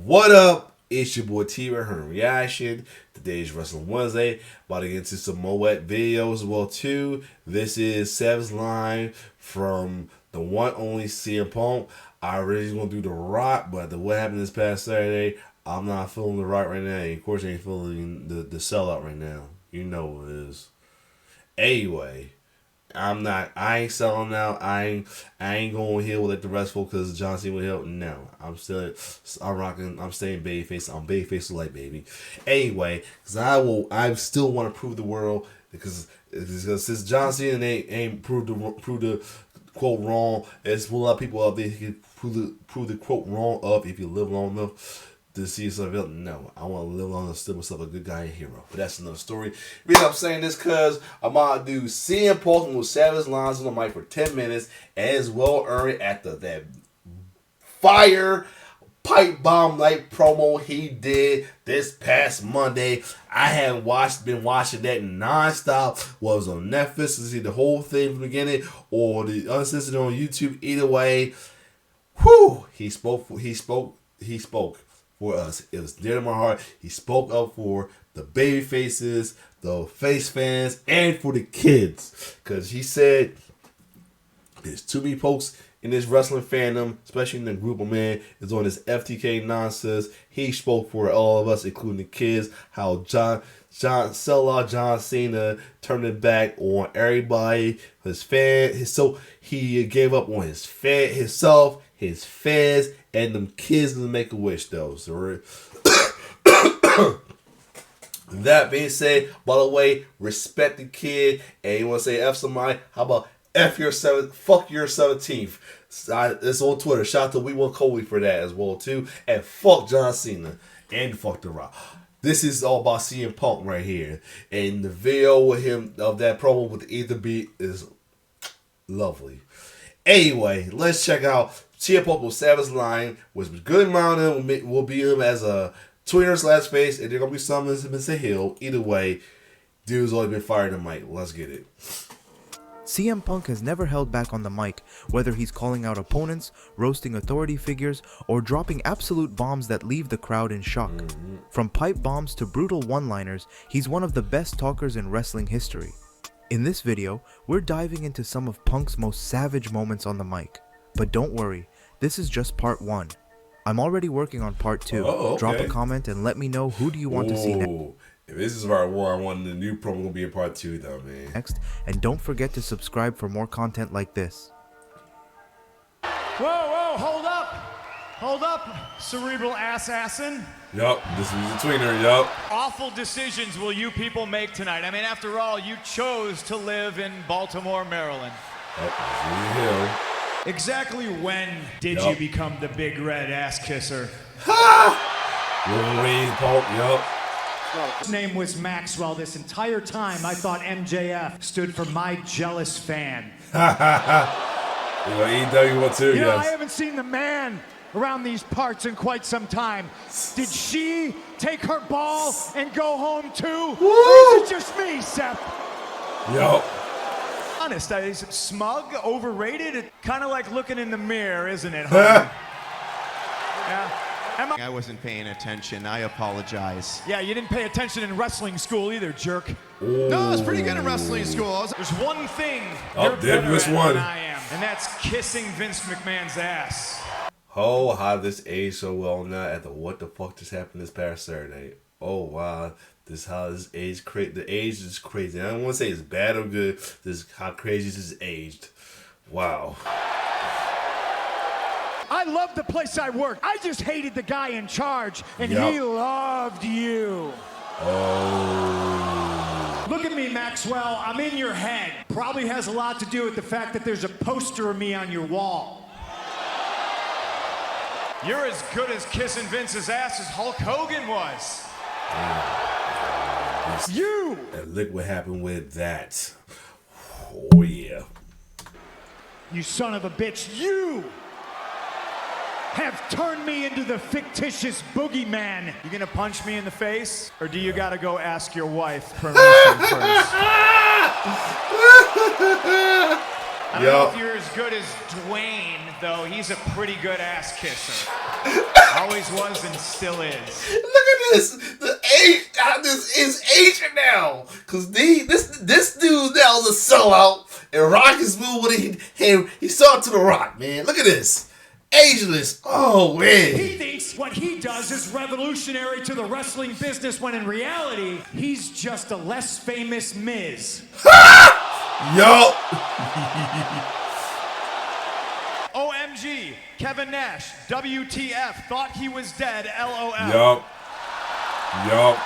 What up? It's your boy T-Ray Herm Reaction. Today's Wrestling Wednesday. About to get into some Moet videos as well too. This is Savage Line from the one only CM Punk. I really want to do The Rock, but what happened this past Saturday, I'm not feeling The Rock right now. And of course, I ain't feeling the sellout right now. You know what it is. Anyway. I ain't selling out. I ain't going heel like the rest of because John Cena will help. No, I'm rocking. I'm staying babyface. I'm babyface light, baby. Anyway, because I still want to prove the world because since John Cena ain't proved the quote wrong, there's a lot of people out there who can prove the quote wrong of if you live long enough to see yourself else. No, I want to live on and still myself a good guy and hero. But that's another story. The reason I'm saying this because I'm about to do CM Punk with Savage Lines on the mic for 10 minutes as well earned after that fire pipe bomb like promo he did this past Monday. I have been watching that nonstop. Was on Netflix to see the whole thing from the beginning or the uncensored on YouTube. Either way, whew, he spoke for us. It was dear to my heart. He spoke up for the baby faces, the face fans, and for the kids. Because he said there's too many folks in this wrestling fandom, especially in the group of men, is on this FTK nonsense. He spoke for all of us, including the kids, how John Cena turned it back on everybody, his fans. So he gave up on himself, his fans, and them kids to make a wish though. So that being said, by the way, respect the kid. And you want to say F somebody? How about F your 7th? Fuck your 17th. It's on Twitter. Shout out to We Want Kobe for that as well too. And fuck John Cena. And fuck The Rock. This is all about CM Punk right here. And the video with him of that promo with the Ether Beat is lovely. Anyway, let's check out CM Punk with Savage Line, which was good amount of him will be him as a tweener/face, and they're gonna be some of him as a heel. Either way, dude's always been firing the mic. Let's get it. CM Punk has never held back on the mic, whether he's calling out opponents, roasting authority figures, or dropping absolute bombs that leave the crowd in shock. From pipe bombs to brutal one-liners, he's one of the best talkers in wrestling history. In this video, we're diving into some of Punk's most savage moments on the mic. But don't worry, this is just part 1. I'm already working on part 2. Oh, okay. Drop a comment and let me know who do you want to see next. If this is part 1, I want the new promo to be in part 2 though, man. And don't forget to subscribe for more content like this. Whoa, hold up! Hold up, cerebral assassin. Yup, this is the tweener, yup. Awful decisions will you people make tonight. I mean, after all, you chose to live in Baltimore, Maryland. Hill. Exactly when did you become the big red ass kisser? Wolverine, Punk, yup. His name was Maxwell. This entire time, I thought MJF stood for my jealous fan. AEW too, You know, yes. I haven't seen the man around these parts in quite some time. Did she take her ball and go home too? Woo! Or is it just me, Seth? Yup. Honest, is it smug, overrated? Kind of like looking in the mirror, isn't it, honey? Yeah. I wasn't paying attention. I apologize. Yeah, you didn't pay attention in wrestling school either, jerk. No, I was pretty good in wrestling school. There's one thing Oh, you're there better was at one. than I am, and that's kissing Vince McMahon's ass. Oh, how this aged so well now after what the fuck just happened this past Saturday. Oh, wow. This how this age the age is crazy. I don't want to say it's bad or good. This is how crazy this is aged. Wow. I love the place I work. I just hated the guy in charge, and he loved you. Oh. Look at me, Maxwell. I'm in your head. Probably has a lot to do with the fact that there's a poster of me on your wall. You're as good as kissing Vince's ass as Hulk Hogan was. Aries. You! And look what happened with that. Oh, yeah. You son of a bitch, you have turned me into the fictitious boogeyman. You gonna punch me in the face? Or do you gotta go ask your wife permission first? I don't know if you're as good as Dwayne, though. He's a pretty good ass kisser. Always was and still is. Look at this. The age, this is aging now. Cause this dude now is a sellout. And Rock is moving with he saw it to the Rock, man. Look at this. Ageless. Oh, man. He thinks what he does is revolutionary to the wrestling business when in reality, he's just a less famous Miz. Yo. OMG, Kevin Nash, WTF, thought he was dead, LOL. Yup.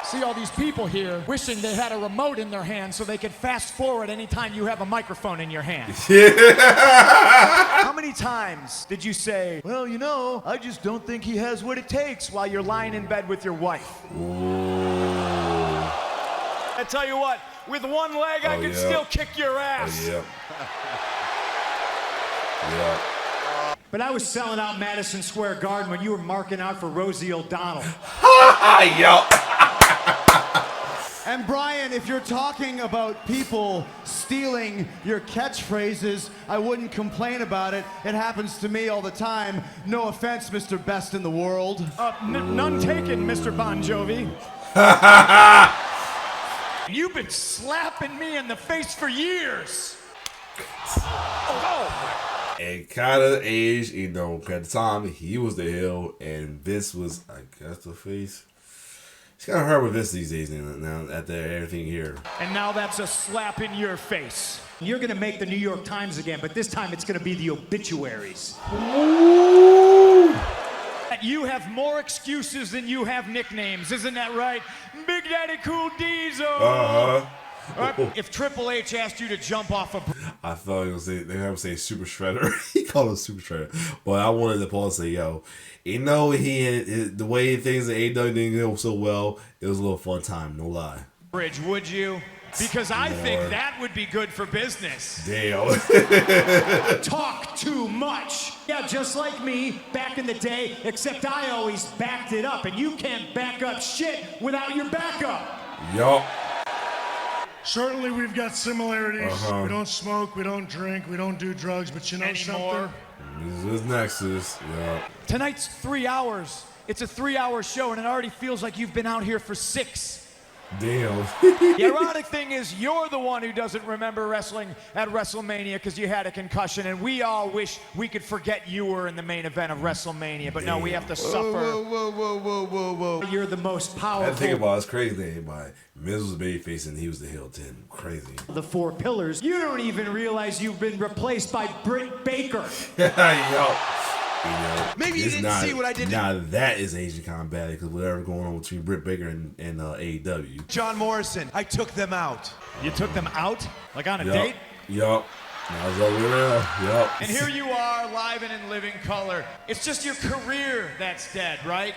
See all these people here wishing they had a remote in their hand so they could fast forward anytime you have a microphone in your hand. How many times did you say, well, you know, I just don't think he has what it takes while you're lying in bed with your wife? I tell you what, with one leg, I can still kick your ass. Yeah. Yeah. But I was selling out Madison Square Garden when you were marking out for Rosie O'Donnell. Yo. And Brian, if you're talking about people stealing your catchphrases, I wouldn't complain about it. It happens to me all the time. No offense, Mr. Best in the World. None taken, Mr. Bon Jovi. You've been slapping me in the face for years. And kind of age, you know, at the time, he was the heel, and Vince was, I guess, the face. It's kind of hard with Vince these days now after everything here. And now that's a slap in your face. You're going to make the New York Times again, but this time it's going to be the obituaries. Ooh. You have more excuses than you have nicknames, isn't that right? Big Daddy Cool Diesel. Uh-huh. If Triple H asked you to jump off a... I thought he was they have to say Super Shredder. He called him Super Shredder. But I wanted to pause and say, yo, you know, the way things at AEW didn't go so well, it was a little fun time, no lie. Bridge, would you? Because I think that would be good for business. Damn. Talk too much. Yeah, just like me back in the day, except I always backed it up, and you can't back up shit without your backup. Yup. Certainly we've got similarities. We don't smoke, we don't drink, we don't do drugs, but you know something? This is Nexus. Yeah. Tonight's 3 hours. It's a 3-hour show, and it already feels like you've been out here for 6. Damn. The ironic thing is you're the one who doesn't remember wrestling at WrestleMania because you had a concussion, and we all wish we could forget you were in the main event of WrestleMania, but no, we have to suffer. Whoa. You're the most powerful. That thing about it's crazy thing, but Miz was the babyface and he was the heel 10. Crazy. The 4 pillars. You don't even realize you've been replaced by Britt Baker. Yo. You know, Maybe you didn't see what I did. Now that is Asian combat because whatever going on between Britt Baker and AEW. John Morrison, I took them out. You took them out? Like on a date? Yup. Now it's over there. Yup. And here you are, live and in living color. It's just your career that's dead, right?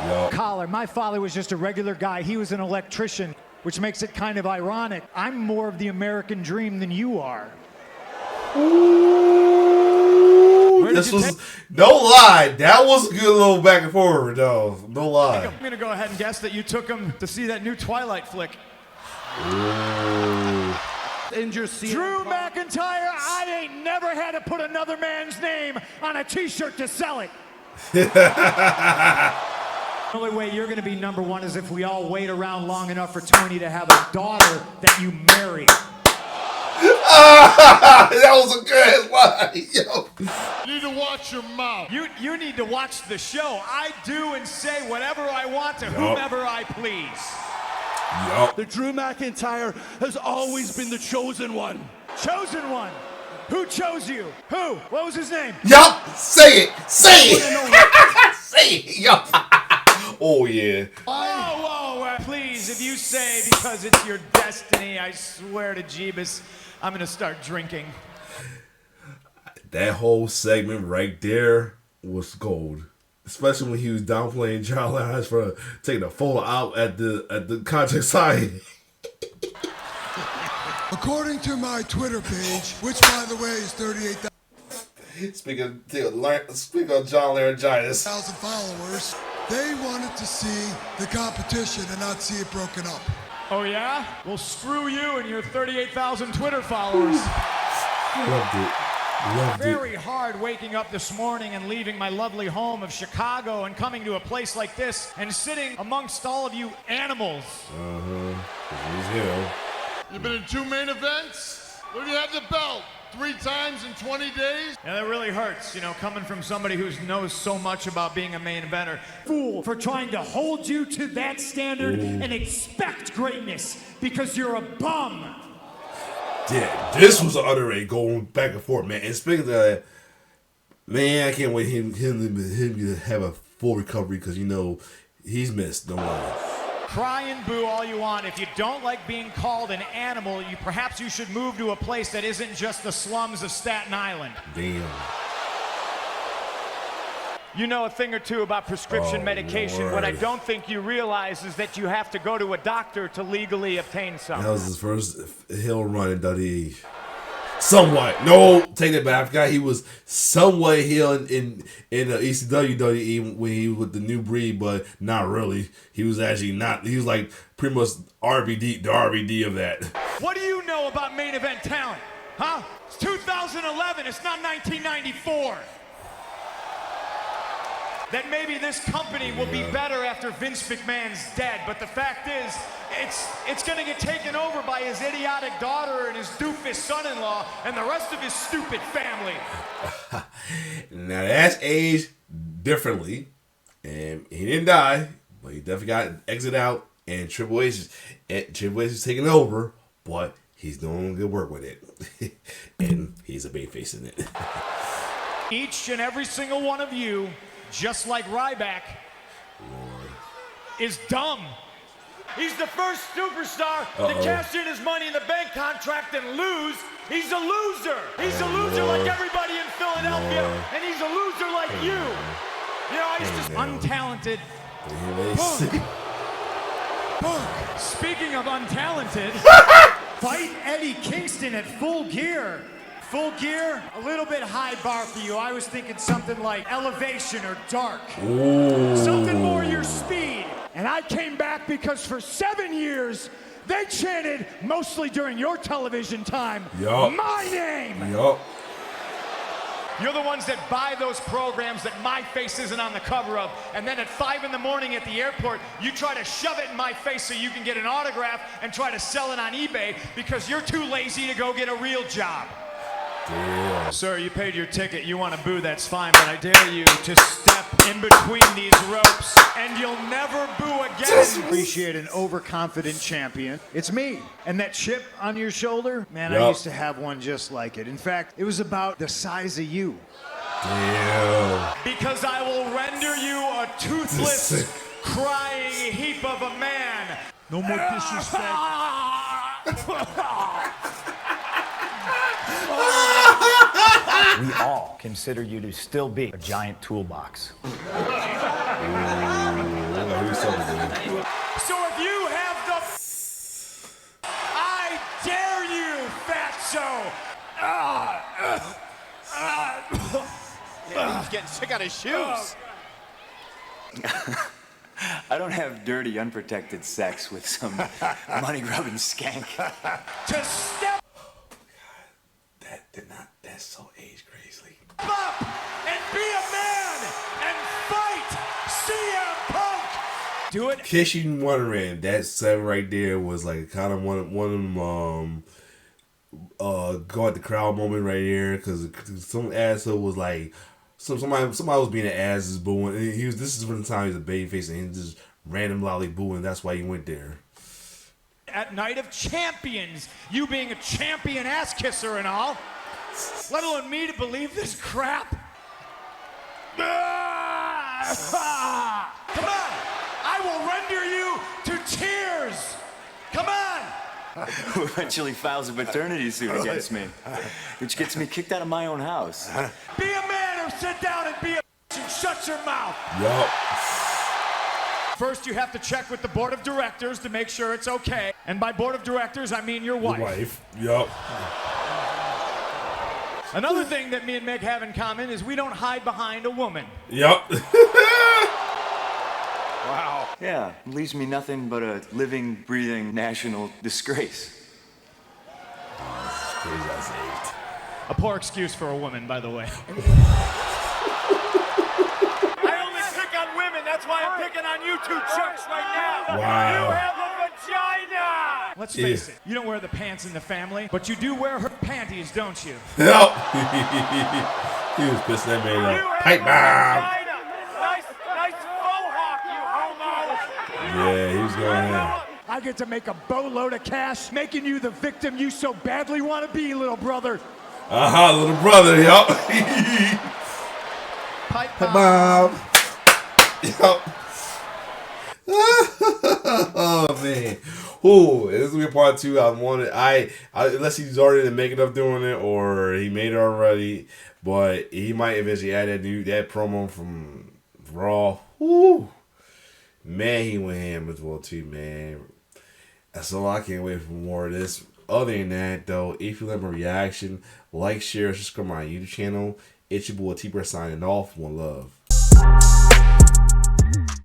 Yup. Collar, my father was just a regular guy. He was an electrician, which makes it kind of ironic. I'm more of the American dream than you are. This was no lie. That was a good little back and forward, though. No lie. I'm gonna go ahead and guess that you took him to see that new Twilight flick. Drew McIntyre, I ain't never had to put another man's name on a t-shirt to sell it. The only way you're gonna be number one is if we all wait around long enough for Tony to have a daughter that you marry. That was a good line. Yo. You need to watch your mouth. You need to watch the show. I do and say whatever I want to whomever I please. Yup. The Drew McIntyre has always been the chosen one. Chosen one. Who chose you? Who? What was his name? Yup. Say it. Say it. Say it. Yup. Oh, yeah. Whoa, please, if you say because it's your destiny, I swear to Jeebus, I'm going to start drinking. That whole segment right there was gold. especially when he was downplaying John Lance for taking a photo out at the contract signing. According to my Twitter page, which by the way is 38,000 Speaking of John Laryngitis, followers, they wanted to see the competition and not see it broken up. Oh, yeah? Well, screw you and your 38,000 Twitter followers. loved it. Very hard waking up this morning and leaving my lovely home of Chicago and coming to a place like this and sitting amongst all of you animals. He's here. You've been in 2 main events? Where do you have the belt? 3 times in 20 days? And that really hurts, you know, coming from somebody who knows so much about being a main eventer. Fool for trying to hold you to that standard and expect greatness because you're a bum. Yeah, this was an underrated going back and forth, man. And speaking of that, man, I can't wait him to have a full recovery because, you know, he's missed. Don't lie. Cry and boo all you want. If you don't like being called an animal, perhaps you should move to a place that isn't just the slums of Staten Island. Damn. You know a thing or two about prescription medication. Lord. What I don't think you realize is that you have to go to a doctor to legally obtain some. That was his first hill run in WWE. Somewhat. No, take that back. I forgot he was somewhat heel in ECW WWE when he was with the New Breed, but not really. He was actually not. He was like pretty much RVD, the RVD of that. What do you know about main event talent? Huh? It's 2011. It's not 1994. That maybe this company will be better after Vince McMahon's dead, but the fact is, it's going to get taken over by his idiotic daughter and his doofus son-in-law and the rest of his stupid family. Now that's aged differently, and he didn't die, but he definitely got exit out, and Triple H is taking over, but he's doing good work with it, and he's a babyface in it. Each and every single one of you, just like Ryback, is dumb. He's the first superstar to cash in his Money in the Bank contract and lose. He's a loser. He's a loser like everybody in Philadelphia, and he's a loser like you. You know, he's just untalented. Punk. Speaking of untalented, fight Eddie Kingston at Full Gear. Full Gear, a little bit high bar for you. I was thinking something like Elevation or Dark. Ooh. Something more your speed. And I came back because for 7 years, they chanted, mostly during your television time, my name. Yup. You're the ones that buy those programs that my face isn't on the cover of, and then at 5 in the morning at the airport, you try to shove it in my face so you can get an autograph and try to sell it on eBay because you're too lazy to go get a real job. Damn. Sir, you paid your ticket. You want to boo, that's fine, but I dare you to step in between these ropes, and you'll never boo again. Appreciate an overconfident champion. It's me. And that chip on your shoulder, man, Yep. I used to have one just like it. In fact, it was about the size of you. Damn. Because I will render you a toothless, crying heap of a man. No more disrespect. We all consider you to still be a giant toolbox. So if you have the... I dare you, fatso! He's getting sick on his shoes. I don't have dirty, unprotected sex with some money-grubbing skank. To step That's so age crazy. up and be a man and fight CM Punk! Do it. In case you wondering, that 7 right there was like kind of one of them go at the crowd moment right there, because some asshole was like somebody was being an ass is booing, and this is from the time he was a babyface and he just random loudly booing. That's why he went there. At Night of Champions, you being a champion ass kisser and all, let alone me to believe this crap. Come on, I will render you to tears. Come on. Who eventually files a paternity suit against me, which gets me kicked out of my own house. Be a man or sit down and be a and shut your mouth. Yup. First, you have to check with the board of directors to make sure it's okay. And by board of directors, I mean your wife. Your wife. Yup. Another thing that me and Meg have in common is we don't hide behind a woman. Yup. Wow. Yeah, leaves me nothing but a living, breathing national disgrace. Crazy I saved. A poor excuse for a woman, by the way. I only pick on women. That's why I'm picking on you two jerks right now. Wow. You have a vagina. Let's face Yeah. it. You don't wear the pants in the family, but you do wear her panties, don't you? Yup. He was pissing that man off. Pipe bomb. Nice faux hawk, you homo. Yeah, he was going in. I get to make a boatload of cash, making you the victim you so badly want to be, little brother. Little brother, yup. Pipe Bob. Yup. Oh man. Ooh, this is gonna be part 2. I unless he's already making up doing it or he made it already, but he might eventually add that promo from Raw. Ooh. Man, he went ham as well too, man. So I can't wait for more of this. Other than that, though, if you like my reaction, like, share, subscribe to my YouTube channel. It's your boy T-Bird signing off. One love.